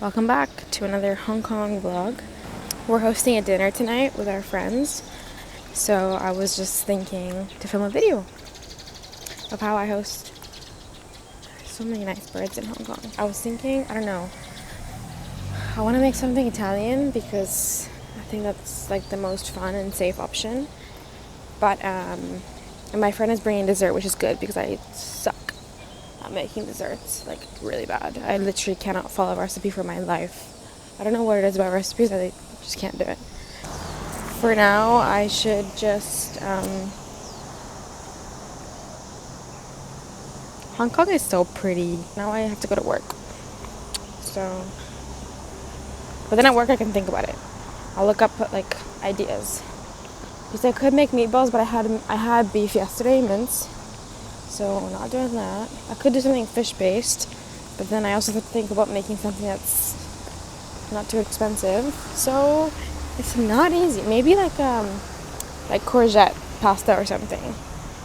Welcome back to another Hong Kong vlog. We're hosting a dinner tonight with our friends, so I was just thinking to film a video of how I host. There's so many nice birds in Hong Kong. I was thinking, I don't know, I want to make something Italian because I think that's like the most fun and safe option. But and my friend is bringing dessert, which is good because I suck at making desserts, like really bad. I literally cannot follow a recipe for my life. I don't know what it is about recipes, I just can't do it. For now, I should just Hong Kong is so pretty. Now I have to go to work. So, but then at work I can think about it. I'll look up like ideas. Because I could make meatballs, but I had beef yesterday, mince. So we're not doing that. I could do something fish-based, but then I also have to think about making something that's not too expensive. So it's not easy. Maybe like courgette pasta or something,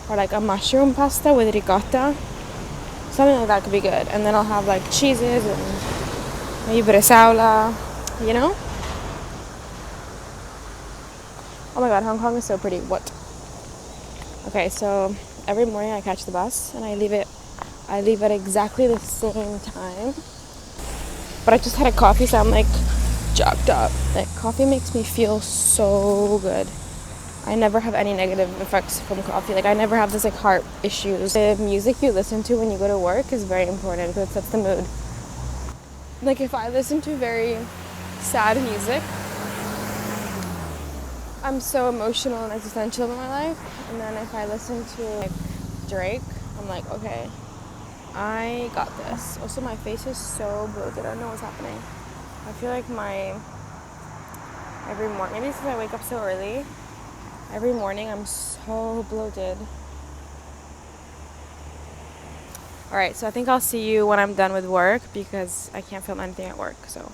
or like a mushroom pasta with ricotta. Something like that could be good. And then I'll have like cheeses and maybe bresaola, you know? Oh my god, Hong Kong is so pretty. What? Okay, so every morning I catch the bus and I leave at exactly the same time. But I just had a coffee, so I'm like jacked up. Like coffee makes me feel so good. I never have any negative effects from coffee. Like I never have this like heart issues. The music you listen to when you go to work is very important because it sets the mood. Like if I listen to very sad music, I'm so emotional and existential in my life. And then if I listen to like Drake, I'm like, okay, I got this. Also, my face is so bloated. I don't know what's happening. I feel like every morning, maybe since I wake up so early, every morning I'm so bloated. Alright, so I think I'll see you when I'm done with work because I can't film anything at work, so.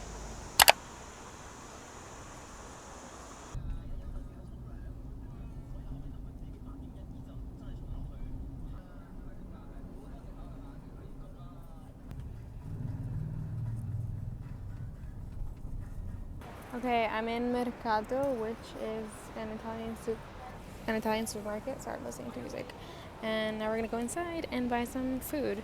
Okay, I'm in Mercato, which is an Italian supermarket. Sorry, I'm listening to music. And now we're gonna go inside and buy some food.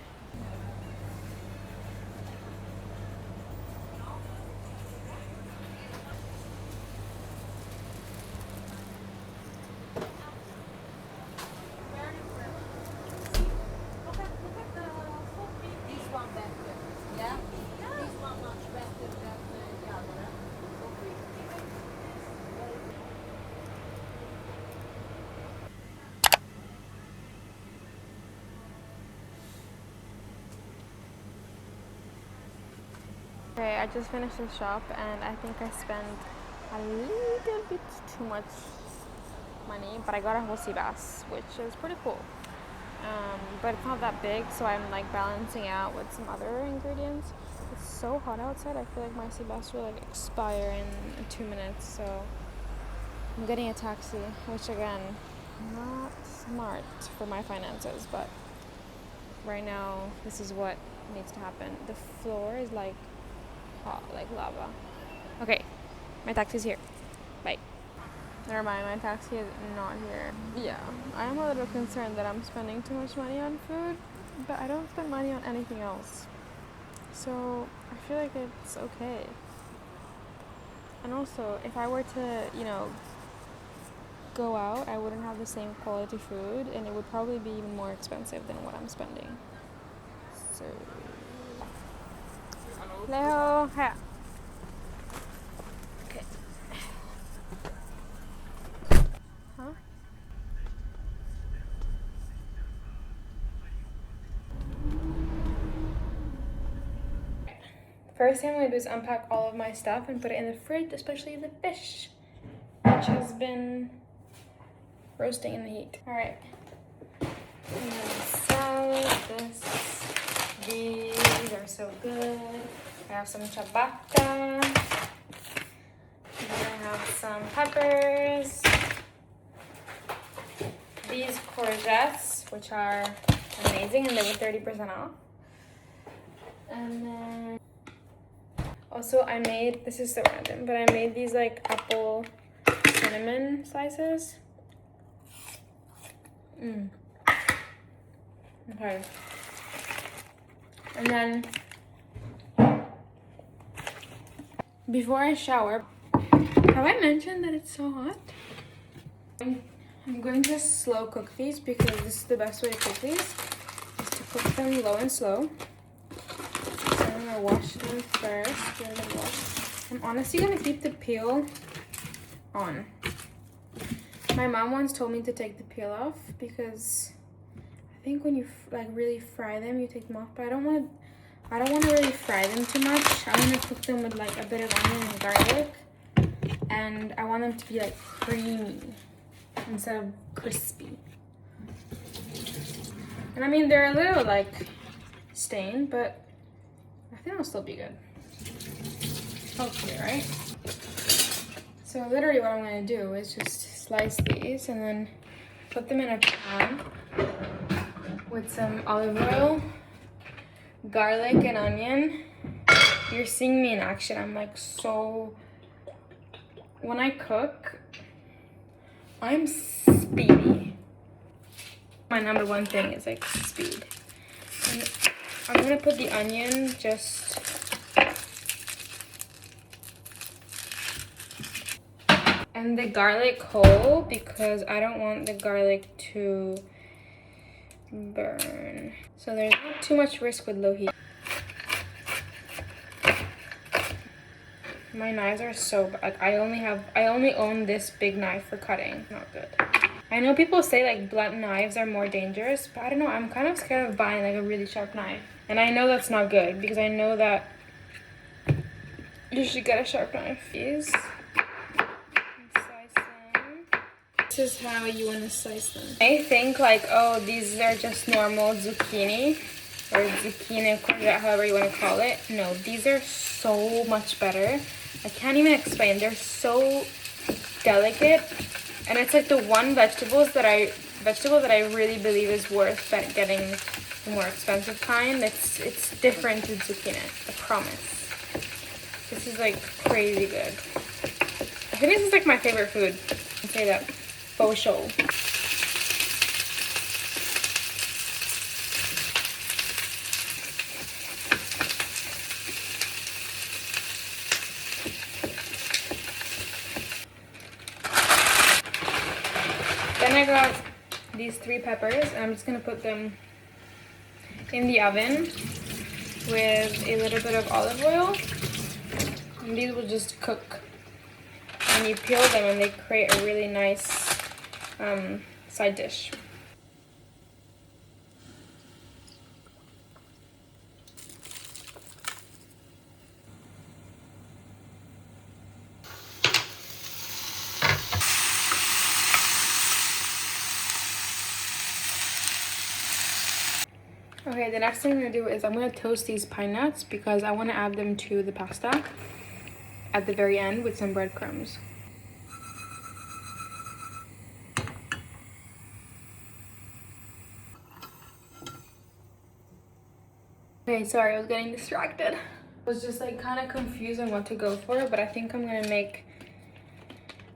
Okay, I just finished the shop and I think I spent a little bit too much money, but I got a whole sea bass, which is pretty cool. But it's not that big, so I'm like balancing out with some other ingredients. It's so hot outside, I feel like my sea bass will like expire in 2 minutes, so I'm getting a taxi, which again, not smart for my finances, but right now this is what needs to happen. The floor is like hot, like lava. Okay, my taxi's here. Bye. Never mind, my taxi is not here. Yeah, I am a little concerned that I'm spending too much money on food, but I don't spend money on anything else. So I feel like it's okay. And also, if I were to, go out, I wouldn't have the same quality food, and it would probably be even more expensive than what I'm spending. So, Leo, yeah. Okay. Huh? First thing I'm going to do is unpack all of my stuff and put it in the fridge, especially the fish, which has been roasting in the heat. Alright. And then salad, these are so good. I have some ciabatta. And then I have some peppers. These courgettes, which are amazing, and they were 30% off. And then Also, I made, this is so random, but I made these like apple cinnamon slices. Okay. And then, before I shower, have I mentioned that it's so hot? I'm going to slow cook these because this is the best way to cook these, is to cook them low and slow. So I'm gonna wash them first. Give them a wash. I'm honestly gonna keep the peel on. My mom once told me to take the peel off because I think when you like really fry them, you take them off. But I don't want to really fry them too much. I want to cook them with like a bit of onion and garlic, and I want them to be like creamy instead of crispy. And I mean, they're a little like stained, but I think they'll still be good. Hopefully, right? So literally what I'm gonna do is just slice these and then put them in a pan with some olive oil, garlic and onion. You're seeing me in action. I'm like so, when I cook, I'm speedy. My number one thing is like speed. And I'm gonna put the onion just and the garlic whole because I don't want the garlic to burn. So there's not too much risk with low heat. My knives are so bad. I only own this big knife for cutting. Not good. I know people say like blunt knives are more dangerous, but I don't know. I'm kind of scared of buying like a really sharp knife. And I know that's not good because I know that you should get a sharp knife. These. Slice them. This is how you want to slice them. I think like, oh, these are just normal zucchini or zucchini, courgette, however you want to call it. No, these are so much better. I can't even explain. They're so delicate, and it's like the one vegetable that I really believe is worth getting the more expensive kind. It's different to zucchini. I promise. This is like crazy good. I think this is like my favorite food. I'd say that for sure. Then I got these 3 peppers, and I'm just gonna put them in the oven with a little bit of olive oil. And these will just cook. And you peel them and they create a really nice side dish. Okay, the next thing I'm gonna do is I'm gonna toast these pine nuts because I want to add them to the pasta at the very end with some breadcrumbs. Okay, sorry, I was getting distracted. I was just like kind of confused on what to go for, but I think I'm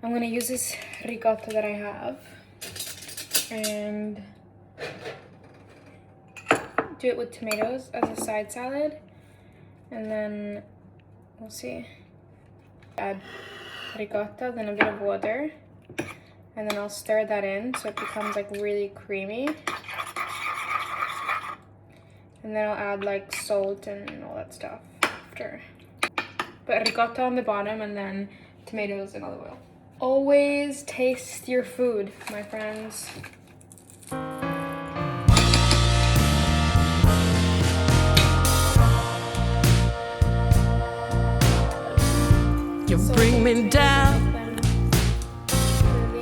gonna use this ricotta that I have and do it with tomatoes as a side salad, and then we'll see. Add ricotta, then a bit of water, and then I'll stir that in so it becomes like really creamy. And then I'll add like salt and all that stuff after. But ricotta on the bottom and then tomatoes and olive oil. Always taste your food, my friends. You bring me down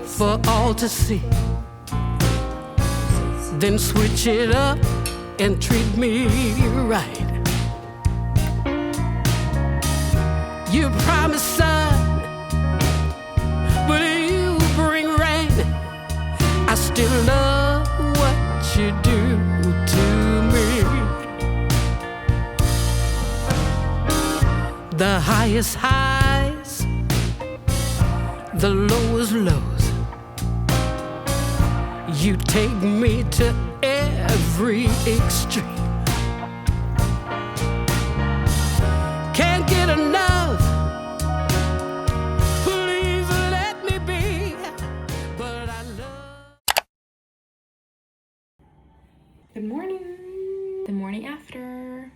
for all to see, then switch it up and treat me right. You promise sun, but you bring rain. I still love what you do to me. the highest highs, the lowest lows. You take me to every extreme. Can't get enough. Please let me be. But I love. Good morning. The morning after.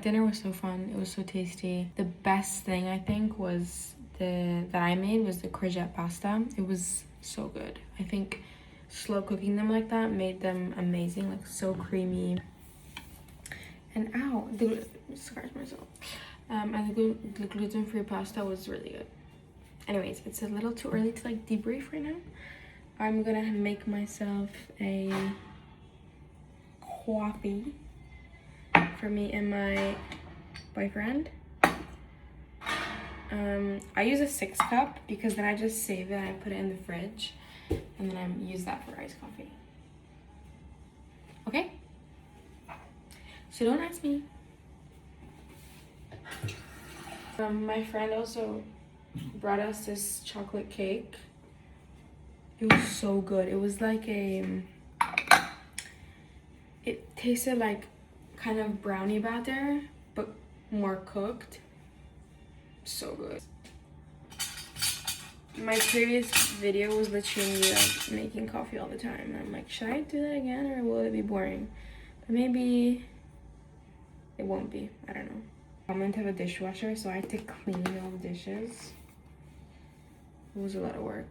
Dinner was so fun. It was so tasty. The best thing I think was that I made was the courgette pasta. It was so good. I think slow cooking them like that made them amazing, like so creamy. And ow, scratched myself. And the gluten-free pasta was really good. Anyways, it's a little too early to like debrief right now. I'm gonna make myself a coffee for me and my boyfriend. I use a 6-cup because then I just save it and I put it in the fridge and then I use that for iced coffee. Okay? So don't ask me. My friend also brought us this chocolate cake. It was so good. It was like it tasted like kind of brownie batter, but more cooked. So good. My previous video was literally me like making coffee all the time. And I'm like, should I do that again or will it be boring? But maybe it won't be. I don't know. I'm meant to have a dishwasher, so I had to clean all the dishes. It was a lot of work.